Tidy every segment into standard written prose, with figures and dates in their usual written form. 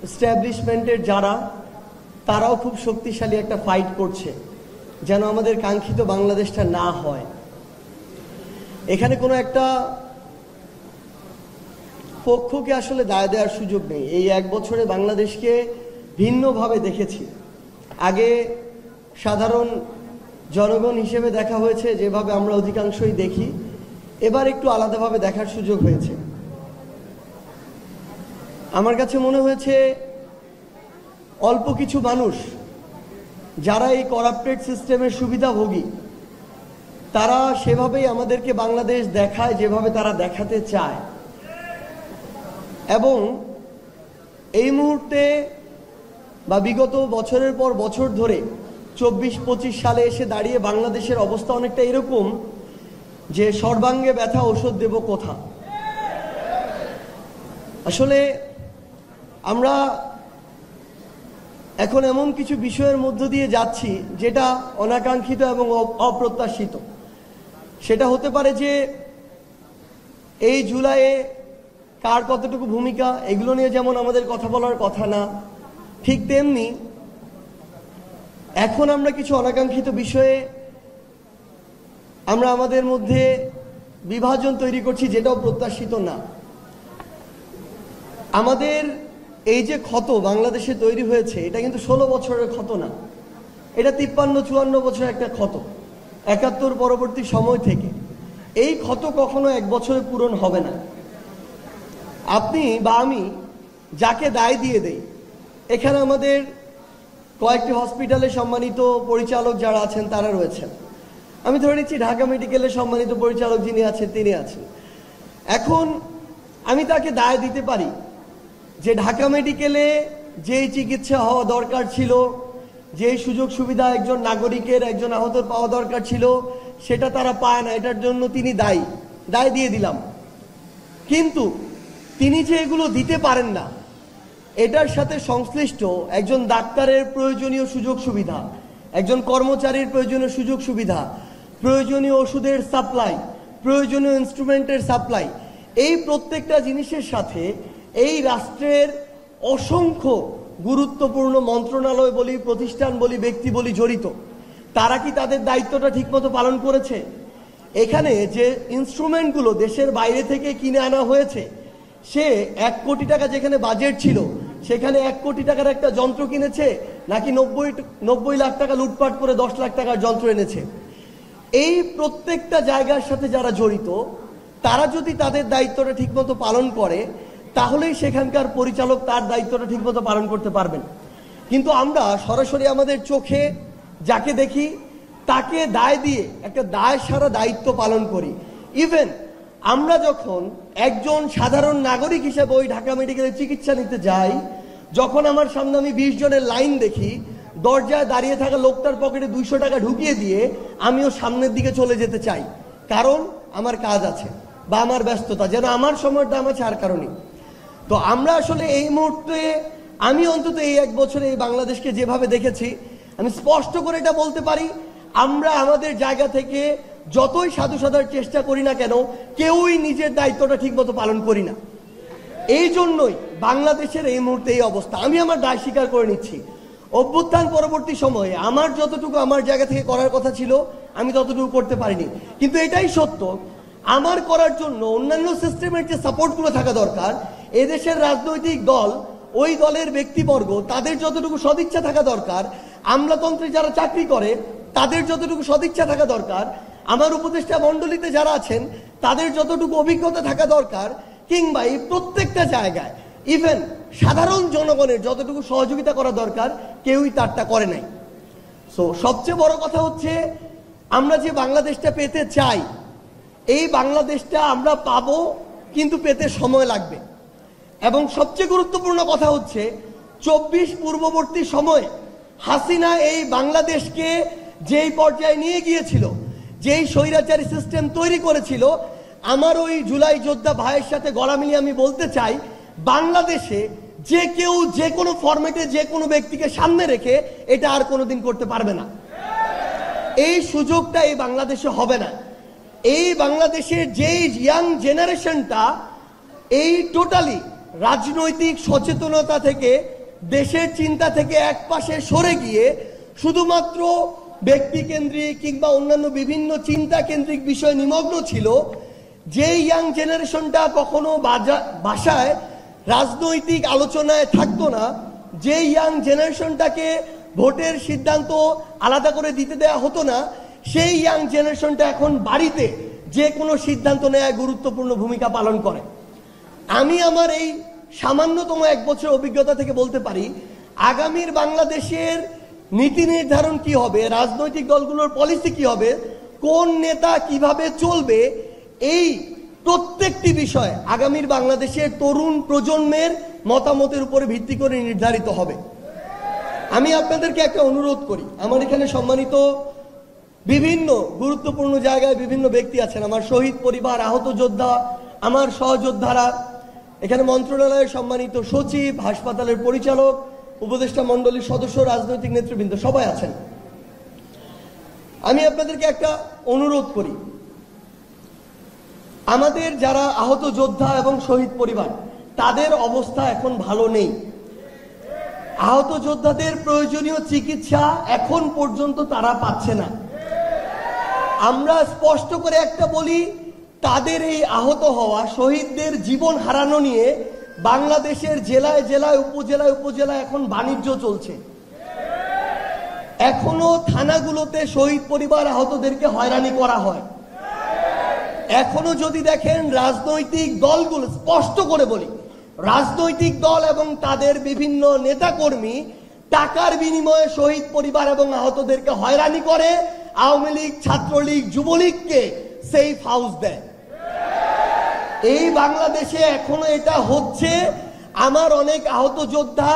এস্টাবলিশমেন্টের যারা, তারাও খুব শক্তিশালী একটা ফাইট করছে যেন আমাদের কাঙ্ক্ষিত বাংলাদেশটা না হয়। এখানে কোনো একটা পক্ষকে আসলে দায় দেওয়ার সুযোগ নেই। এই 1 বছরে বাংলাদেশকে ভিন্নভাবে দেখেছি। আগে সাধারণ জনগণ হিসেবে দেখা হয়েছে, যেভাবে আমরা অধিকাংশই দেখি, এবার একটু আলাদাভাবে দেখার সুযোগ হয়েছে। আমার কাছে মনে হয়েছে অল্প কিছু মানুষ যারা এই করাপ্টেড সিস্টেমের সুবিধাভোগী, তারা সেভাবেই আমাদেরকে বাংলাদেশ দেখায় যেভাবে তারা দেখাতে চায়। এবং এই মুহূর্তে বা বিগত বছরের পর বছর ধরে 24-25 সালে এসে দাঁড়িয়ে বাংলাদেশের অবস্থা অনেকটা এরকম যে সর্বাঙ্গে ব্যথা ওষুধ দেব কোথা। আসলে আমরা এখন এমন কিছু বিষয়ের মধ্য দিয়ে যাচ্ছি যেটা অনাকাঙ্ক্ষিত এবং অপ্রত্যাশিত। সেটা হতে পারে যে এই জুলাইয়ে কার কতটুকু ভূমিকা, এগুলো নিয়ে যেমন আমাদের কথা বলার কথা না, ঠিক তেমনি এখন আমরা কিছু অনাকাঙ্ক্ষিত বিষয়ে আমরা আমাদের মধ্যে বিভাজন তৈরি করছি, যেটাও প্রত্যাশিত না। আমাদের এই যে ক্ষত বাংলাদেশে তৈরি হয়েছে, এটা কিন্তু 16 বছরের ক্ষত না, এটা 53-54 বছরের একটা ক্ষত, 71 পরবর্তী সময় থেকে। এই ক্ষত কখনো 1 বছরে পূরণ হবে না। আপনি বা আমি যাকে দায় দিয়ে দেই, এখানে আমাদের কয়েকটি হসপিটালে সম্মানিত পরিচালক যারা আছেন তারা রয়েছেন। আমি ধরে নিচ্ছি ঢাকা মেডিকেলের সম্মানিত পরিচালক যিনি আছেন তিনি আছেন। এখন আমি তাকে দায় দিতে পারি যে ঢাকা মেডিকেলে যেই চিকিৎসা হওয়া দরকার ছিল, যেই সুযোগ সুবিধা একজন নাগরিকের, একজন আহত পাওয়া দরকার ছিল, সেটা তারা পায় না, এটার জন্য তিনি দায় দিয়ে দিলাম। কিন্তু তিনি যে এগুলো দিতে পারেন না, এটার সাথে সংশ্লিষ্ট একজন ডাক্তারের প্রয়োজনীয় সুযোগ সুবিধা, একজন কর্মচারীর প্রয়োজনীয় সুযোগ সুবিধা, প্রয়োজনীয় ওষুধের সাপ্লাই, প্রয়োজনীয় ইনস্ট্রুমেন্টের সাপ্লাই, এই প্রত্যেকটা জিনিসের সাথে এই রাষ্ট্রের অসংখ্য গুরুত্বপূর্ণ মন্ত্রণালয় বলি, প্রতিষ্ঠান বলি, ব্যক্তি বলি জড়িত। তারা কি তাদের দায়িত্বটা ঠিকমতো পালন করেছে? এখানে যে ইনস্ট্রুমেন্টগুলো দেশের বাইরে থেকে কিনে আনা হয়েছে, সে 1 কোটি টাকা যেখানে বাজেট ছিল, সেখানে 1 কোটি টাকার একটা যন্ত্র কিনেছে, নাকি 90 লাখ টাকা লুটপাট করে 10 লাখ টাকার যন্ত্র এনেছে? এই প্রত্যেকটা জায়গার সাথে যারা জড়িত, তারা যদি তাদের দায়িত্বটা ঠিকমতো পালন করে, তাহলেই সেখানকার পরিচালক তার দায়িত্বটা ঠিকমতো পালন করতে পারবেন। কিন্তু আমরা সরাসরি আমাদের চোখে যাকে দেখি তাকে দায় দিয়ে একটা দায় সারা দায়িত্ব পালন করি। ইভেন আমরা যখন একজন সাধারণ নাগরিক হিসেবে ওই ঢাকা মেডিকেলে চিকিৎসা নিতে যাই, যখন আমার সামনে আমি 20 জনের লাইন দেখি, দরজায় দাঁড়িয়ে থাকা লোকটার পকেটে 200 টাকা ঢুকিয়ে দিয়ে আমিও সামনের দিকে চলে যেতে চাই, কারণ আমার কাজ আছে বা আমার ব্যস্ততা, যেন আমার সময়টা আমার ছাড় কারণে। তো আমরা আসলে এই মুহূর্তে, আমি অন্তত এই 1 বছরে এই বাংলাদেশকে যেভাবে দেখেছি, আমি স্পষ্ট করে এটা বলতে পারি, আমরা আমাদের জায়গা থেকে যতই সাধু সাধার চেষ্টা করি না কেন, কেউই নিজের দায়িত্বটা ঠিকমতো পালন করি না। এই জন্যই বাংলাদেশের এই মুহূর্তে এই অবস্থা। আমি আমার দায় স্বীকার করে নিচ্ছি, অভ্যুত্থান পরবর্তী সময়ে আমার যতটুকু আমার জায়গা থেকে করার কথা ছিল আমি ততটুকু করতে পারিনি। কিন্তু এটাই সত্য, আমার করার জন্য অন্যান্য সিস্টেমের যে সাপোর্টগুলো থাকা দরকার, এদেশের রাজনৈতিক দল, ওই দলের ব্যক্তিবর্গ, তাদের যতটুকু সদিচ্ছা থাকা দরকার, আমলাতন্ত্রে যারা চাকরি করে তাদের যতটুকু সদিচ্ছা থাকা দরকার, আমার উপদেষ্টা মণ্ডলীতে যারা আছেন তাদের যতটুকু অভিজ্ঞতা থাকা দরকার, কিংবা এই প্রত্যেকটা জায়গায় ইভেন সাধারণ জনগণের যতটুকু সহযোগিতা করা দরকার, কেউই তারটা করে নাই। সো সবচেয়ে বড় কথা হচ্ছে, আমরা যে বাংলাদেশটা পেতে চাই, এই বাংলাদেশটা আমরা পাবো, কিন্তু পেতে সময় লাগবে। এবং সবচেয়ে গুরুত্বপূর্ণ কথা হচ্ছে, 24 পূর্ববর্তী সময়ে হাসিনা এই বাংলাদেশকে যেই পর্যায়ে নিয়ে গিয়েছিল, যেই স্বৈরাচারী সিস্টেম তৈরি করেছিল, আমার ওই জুলাই যোদ্ধা ভাইয়ের সাথে গলা মিলিয়ে আমি বলতে চাই, বাংলাদেশে যে কেউ যে কোনো ফরম্যাটে যে কোনো ব্যক্তিকে সামনে রেখে এটা আর কোনোদিন করতে পারবে না। এই সুযোগটা এই বাংলাদেশে হবে না। এই বাংলাদেশের যেই ইয়াং জেনারেশনটা এই টোটালি রাজনৈতিক সচেতনতা থেকে, দেশের চিন্তা থেকে একপাশে সরে গিয়ে শুধুমাত্র ব্যক্তিকেন্দ্রিক কিংবা অন্যান্য বিভিন্ন চিন্তা কেন্দ্রিক বিষয় নিমগ্ন ছিল, যে ইয়াং জেনারেশনটা কখনো বাসায় রাজনৈতিক আলোচনায় থাকতো না, যে ইয়াং জেনারেশনটাকে ভোটের সিদ্ধান্ত আলাদা করে দিতে দেওয়া হতো না, সেই ইয়াং জেনারেশনটা এখন বাড়িতে যে কোনো সিদ্ধান্ত নেওয়ায় গুরুত্বপূর্ণ ভূমিকা পালন করে। আমি আমার এই সামান্যতম 1 বছর অভিজ্ঞতা থেকে বলতে পারি, আগামীর বাংলাদেশের নীতি নির্ধারণ কি হবে, রাজনৈতিক দলগুলোর পলিসি কি হবে, কোন নেতা কিভাবে চলবে, এই প্রত্যেকটি বিষয় আগামীর বাংলাদেশের তরুণ প্রজন্মের মতামতের উপরে ভিত্তি করে নির্ধারিত হবে। আমি আপনাদেরকে একটা অনুরোধ করি, আমার এখানে সম্মানিত বিভিন্ন গুরুত্বপূর্ণ জায়গায় বিভিন্ন ব্যক্তি আছেন, আমার শহীদ পরিবার, আহত যোদ্ধা, আমার সহযোদ্ধারা, এখানে মন্ত্রণালয়ের সম্মানিত সচিব, হাসপাতালের পরিচালক, উপদেষ্টা মণ্ডলীর সদস্য, রাজনৈতিক নেতৃবৃন্দ সবাই আছেন। আমি আপনাদেরকে একটা অনুরোধ করি, আমাদের যারা আহত যোদ্ধা এবং শহীদ পরিবার, তাদের অবস্থা এখন ভালো নেই। আহত যোদ্ধাদের প্রয়োজনীয় চিকিৎসা এখন পর্যন্ত তারা পাচ্ছে না। আমরা স্পষ্ট করে একটা বলি, তাদের এই আহত হওয়া, শহীদদের জীবন হারানো নিয়ে বাংলাদেশের জেলায় জেলায়, উপজেলায় উপজেলায় এখন বাণিজ্য চলছে। এখনো থানাগুলোতে শহীদ পরিবার আহতদেরকে হয়রানি করা হয়। এখনো যদি দেখেন রাজনৈতিক দলগুলো, স্পষ্ট করে বলি, রাজনৈতিক দল এবং তাদের বিভিন্ন নেতাকর্মী টাকার বিনিময়ে শহীদ পরিবার এবং আহতদেরকে হয়রানি করে, আওয়ামী লীগ, ছাত্রলীগ, যুবলীগকে সেফ হাউস দেয়। এই বাংলাদেশে এখনো এটা হচ্ছে। আমার অনেক আহত যোদ্ধা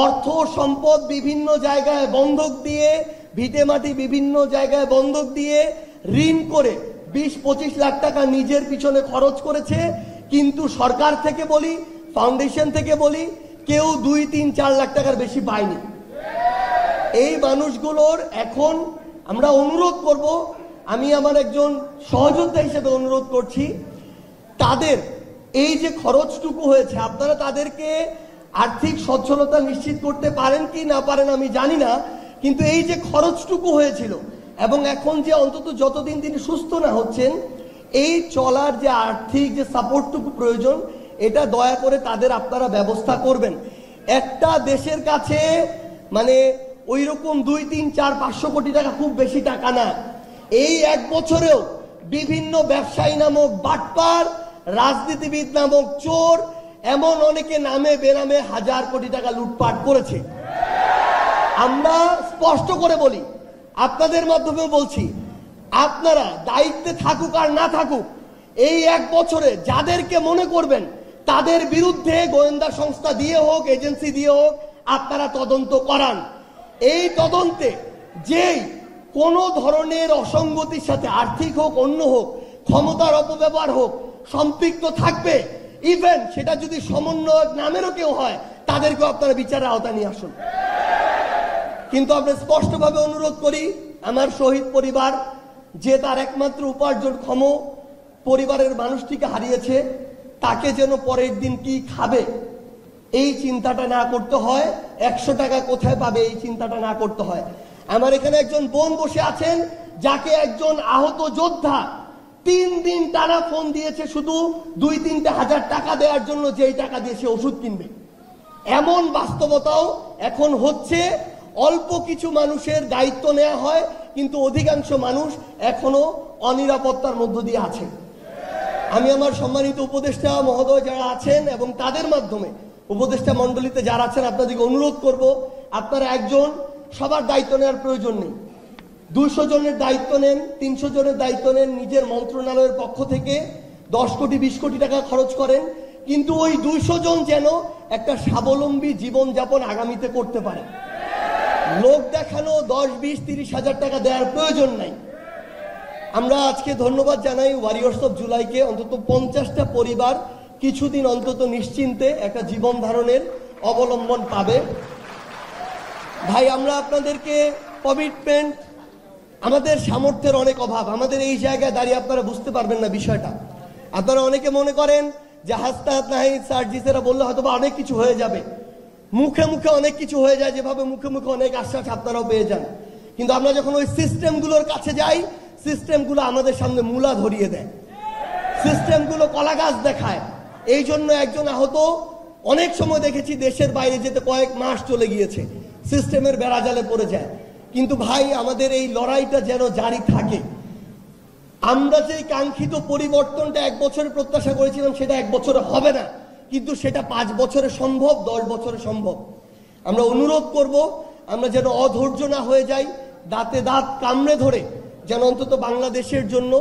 অর্থ সম্পদ বিভিন্ন জায়গায় বন্ধক দিয়ে, ভিটে মাটি বিভিন্ন জায়গায় বন্ধক দিয়ে, ঋণ করে 20-25 লাখ টাকা নিজের পিছনে খরচ করেছে, কিন্তু সরকার থেকে বলি, ফাউন্ডেশন থেকে বলি, কেউ 2-3-4 লাখ টাকার বেশি পায়নি। এই মানুষগুলোর এখন আমরা অনুরোধ করব, আমি আমার একজন সহযোদ্ধা হিসেবে অনুরোধ করছি, তাদের এই যে খরচটুকু হয়েছে, আপনারা তাদেরকে আর্থিক সচ্ছলতা নিশ্চিত করতে পারেন কি না পারেন আমি জানি না, কিন্তু এই যে খরচটুকু হয়েছিল এবং এখন যে অন্তত যতদিন তিনি সুস্থ না হচ্ছেন, এই চলার যে আর্থিক যে সাপোর্টটুকু প্রয়োজন, এটা দয়া করে তাদের আপনারা ব্যবস্থা করবেন। একটা দেশের কাছে মানে ওই রকম 2-3-4-500 কোটি টাকা খুব বেশি টাকা না। এই 1 বছরেও বিভিন্ন ব্যবসায়ী নামক বাটপার, রাজনীতিবিদ নামক চোর, এমন অনেকে নামে বেনামে হাজার কোটি টাকা লুটপাট করেছে। আমরা স্পষ্ট করে বলি, আপনাদের মাধ্যমে বলছি, আপনারা দায়িত্বে থাকুক আর না থাকুক, এই 1 বছরে যাদেরকে মনে করবেন তাদের বিরুদ্ধে গোয়েন্দা সংস্থা দিয়ে হোক, এজেন্সি দিয়ে হোক, আপনারা তদন্ত করান। এই তদন্তে যেই কোনো ধরনের অসঙ্গতির সাথে, আর্থিক হোক অন্য হোক, ক্ষমতার অপব্যবহার হোক, সম্পৃক্ত থাকবে, ইভেন সেটা যদি সমন্বয়ক নামেরও কেউ হয়, তাদেরকেও আপনারা বিচারের আওতায় নিয়ে আসুন। কিন্তু আমরা স্পষ্টভাবে অনুরোধ করি, আমার শহীদ পরিবার যে তার একমাত্র উপার্জনক্ষম পরিবারের মানুষটিকে হারিয়েছে, তাকে যেন পরের দিন কি খাবে এই চিন্তাটা না করতে হয়, 100 টাকা কোথায় পাবে এই চিন্তাটা না করতে হয়। আমার এখানে একজন বোন বসে আছেন, যাকে একজন আহত যোদ্ধা 3 দিন টানা ফোন দিয়েছে শুধু 2-3 হাজার টাকা দেওয়ার জন্য, যেই টাকা দিয়ে সে ওষুধ কিনবে। এমন বাস্তবতাও এখন হচ্ছে। অল্প কিছু মানুষের দায়িত্ব নেওয়া হয়, কিন্তু অধিকাংশ মানুষ এখনো অনিরাপত্তার মধ্য দিয়ে আছে। আমি আমার সম্মানিত উপদেষ্টা মহোদয় যারা আছেন এবং তাদের মাধ্যমে উপদেষ্টা মণ্ডলীতে যারা আছেন, আপনাদেরকে অনুরোধ করব, আপনারা একজন সবার দায়িত্ব নেওয়ার প্রয়োজন নেই। 200 জনের দায়িত্ব নেন, 300 জনের দায়িত্ব নেন, নিজের মন্ত্রণালয়ের পক্ষ থেকে 10 কোটি 20 কোটি টাকা খরচ করেন, কিন্তু ওই 200 জন যেন একটা স্বাবলম্বী জীবনযাপন আগামীতে করতে পারে। লোক দেখানো 10-20-30 হাজার টাকা দেওয়ার প্রয়োজন নাই। আমরা আজকে ধন্যবাদ জানাই ওয়ারিয়র্স অফ জুলাইকে, অন্তত 50টা পরিবার কিছুদিন অন্তত নিশ্চিন্তে একটা জীবন ধারণের অবলম্বন পাবে। ভাই, আমরা আপনাদেরকে কমিটমেন্ট, আমাদের সামর্থ্যের অনেক অভাব, আমাদের এই জায়গায় দাঁড়িয়ে আপনারা বুঝতে পারবেন না বিষয়টা। আপনারা অনেকে মনে করেন যে হাসনাত নাহিদ সার্জিসেরা বললে হয়তো বা অনেক কিছু হয়ে যাবে, মুখে মুখে অনেক কিছু হয়ে যায়, যেভাবে মুখে মুখে অনেক আশ্বাস আপনারাও পেয়ে যান, কিন্তু আমরা যখন ওই সিস্টেমগুলোর কাছে যাই, সিস্টেমগুলো আমাদের সামনে মূলা ধরিয়ে দেয়, সিস্টেমগুলো কলা গাছ দেখায়। এই জন্য একজন আহত, অনেক সময় দেখেছি দেশের বাইরে যেতে কয়েক মাস চলে গিয়েছে, সিস্টেমের বেড়াজালে পড়ে যায়। কিন্তু ভাই, আমাদের এই লড়াইটা যেন জারি থাকে। আমরা যে কাঙ্ক্ষিত পরিবর্তনটা 1 বছরে প্রত্যাশা করেছিলাম, সেটা 1 বছরে হবে না, কিন্তু সেটা 5 বছরে সম্ভব, 10 বছরে সম্ভব। আমরা অনুরোধ করব, আমরা যেন অধৈর্য না হয়ে যাই, দাঁতে দাঁত কামড়ে ধরে যেন অন্তত বাংলাদেশের জন্য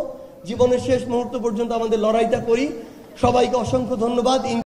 জীবনের শেষ মুহূর্ত পর্যন্ত আমাদের লড়াইটা করি। সবাইকে অসংখ্য ধন্যবাদ।